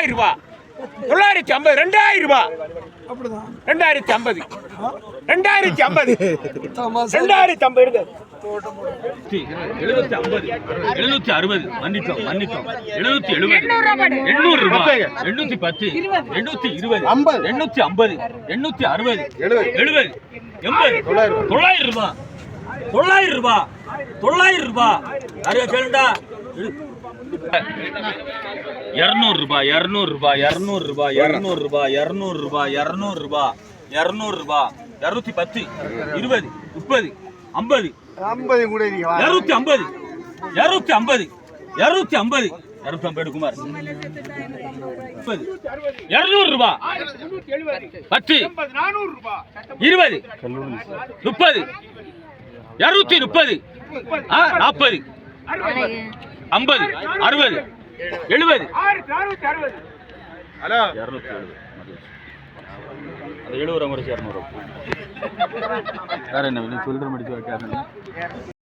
900 ரூபாய் 950 2000 ரூபாய் 2050 2050 2050 760 மன்னிக்கும் 770 800 ரூபாய் 810 820 850 860 70 80 900 ரூபாய் 900 ரூபாய் 900 ரூபாய் யாரையா கேளுடா 200 ரூபாய் 200 ரூபாய் 200 ரூபாய் 200 ரூபாய் 200 ரூபாய் 200 ரூபாய் 200 ரூபாய் 210 20 30 50 50 கூட நீங்க 250 250 250 250 குமார் 200 ரூபாய் 10 400 ரூபாய் 20 30 230 40 50 60 70 ஹலோ 270 அது 70 முறை 200 வேற என்ன சொல்ற முடிச்சு வைக்காத